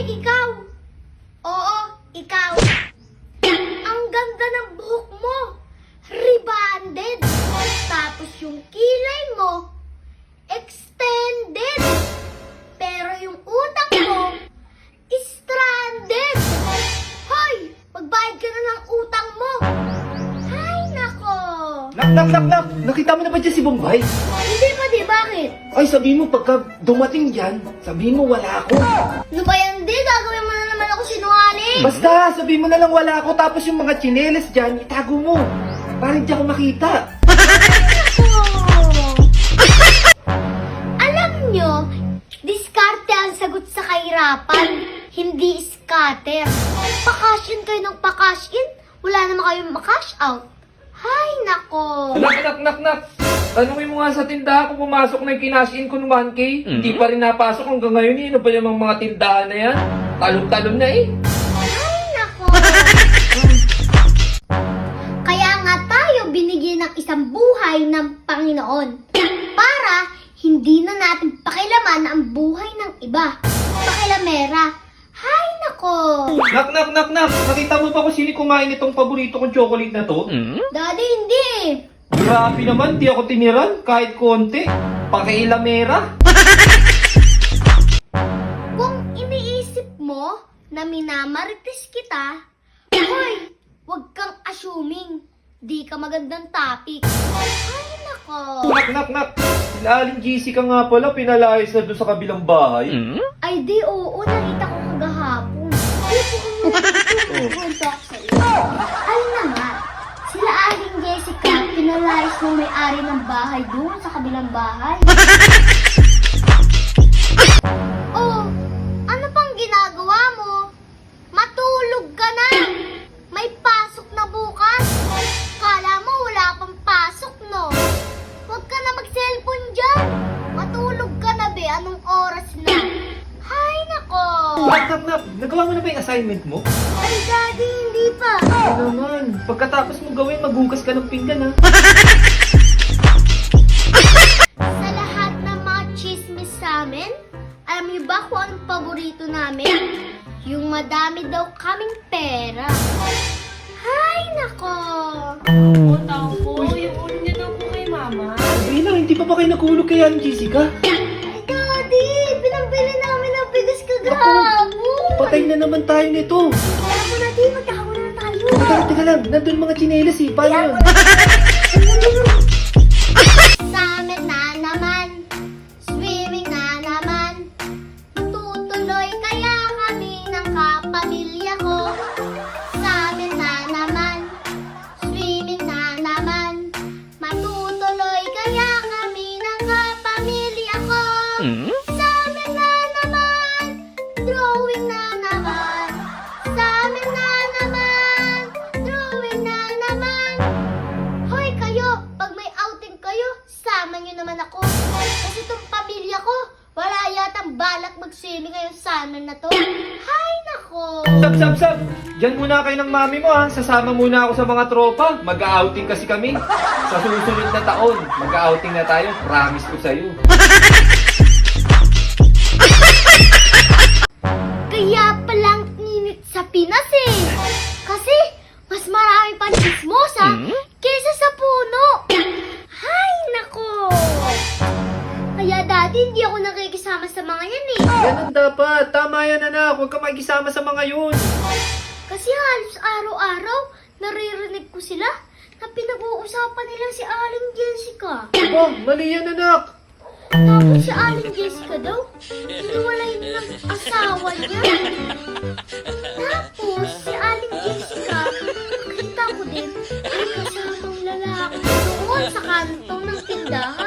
Hoy, ikaw! Oo, ikaw! Ang ganda ng buhok mo! Rebonded! Tapos yung kilay mo, extended! Pero yung utak mo, stranded! Hoy! Magbayad ka na ng utang mo! Ay, nako! Nak! Nakita mo na ba dyan si Bombay? Hindi pa di, bakit? Ay, sabi mo pagka dumating dyan, sabi mo wala ako. Ano ba yan, di? Gagawin mo na naman ako sinungaling! Basta, sabi mo na lang wala ako, tapos yung mga tsinelas dyan, itago mo. Para hindi ako makita. Alam nyo, diskarte ang sagot sa kahirapan, hindi scatter. Pa-cash in kayo ng pa-cash in, wala naman kayong ma-cash out. Hay, nako. Nak. Tanungin mo nga sa tindahan kung pumasok na yung kinash-in ko ng 1K. Hindi pa rin napasok hanggang ngayon. Ano ba yung mga tindahan na yan? Talong-talong na eh. Hay, nako. Kaya nga tayo binigyan ng isang buhay ng Panginoon para hindi na natin pakilaman ang buhay ng iba. Pakilamera. Hay, nako. Nak! Nakita mo ba kung sino kumain itong paborito kong chocolate na to? Daddy, hindi eh. Grabe naman, di ako tiniran, kahit konti. Pakailamera. Kung iniisip mo na minamarites kita, hoy, wag kang assuming. Di ka magandang topic. Ay, nako. Nak! Sila Aling GC ka nga pala, pinalayas na doon sa kabilang bahay. Ay, di, oo, nakita ko kagahapon. Ay, pumunta ako sa iyo. Ay na nga, sila Aling Jessica, pinalayas ng may-ari ng bahay doon sa kabilang bahay. Oh, ano pang ginagawa mo? Matulog ka na! May pasok na bukas! Kala mo wala pang pasok, no? Huwag ka na mag-cellphone dyan! Matulog ka na, be. Anong oras na? Hay, nako! Nak! Nagawa mo na ba yung assignment mo? Ay, daddy, hindi pa. Ano naman, pagkatapos mo gawin, maghugas ka ng pinggan ha. Sa lahat ng mga chismis sa amin, alam niyo ba kung anong paborito namin? Yung madami daw kaming pera. Hay, nako! Yung ulo niya daw po kay mama. Sabi lang, hindi pa ba kayo nagulog kay Aling Jessica? Ay, daddy, pinambili namin ng bigas kagahapon. Patay na naman tayo nito. Kaya mo natin, magkakawa na tayo. Teka lang, nandun mga tsinelas eh, paano yun? Sa amin na naman, swimming na naman. Tutuloy kaya kami ng kapamilya ko. Sa amin na naman, swimming na naman. Matutuloy kaya kami ng kapamilya ko. Sa amin na naman, drawing na naman. Sa amin na naman, drawing na naman. Hoy kayo, pag may outing kayo, sama nyo naman ako. Kasi itong pamilya ko, wala yatang balak mag-swimming ngayong summer na to. Hay, nako! Sab! Diyan muna kayo ng mami mo ha. Sasama muna ako sa mga tropa. Mag-outing kasi kami. Sa susunod na taon, mag-outing na tayo. Promise ko sa'yo. Kaya palang init sa Pinas eh. Kasi, mas marami pang chismosa kaysa sa puno. Hay, nako! Kaya dati hindi ako nakikisama sa mga yan eh. Ganun dapat. Tama yan anak. Huwag ka makikisama sa mga yun. Kasi halos araw-araw, naririnig ko sila na pinag-uusapan nila si Aling Jessica. Aba, mali yan anak. Tapos si Aling Jessica daw, hinuwalay na ng asawa niya. Tapos si Aling Jessica, nakita ko din, may kasamang lalaki doon sa kantong ng tindahan.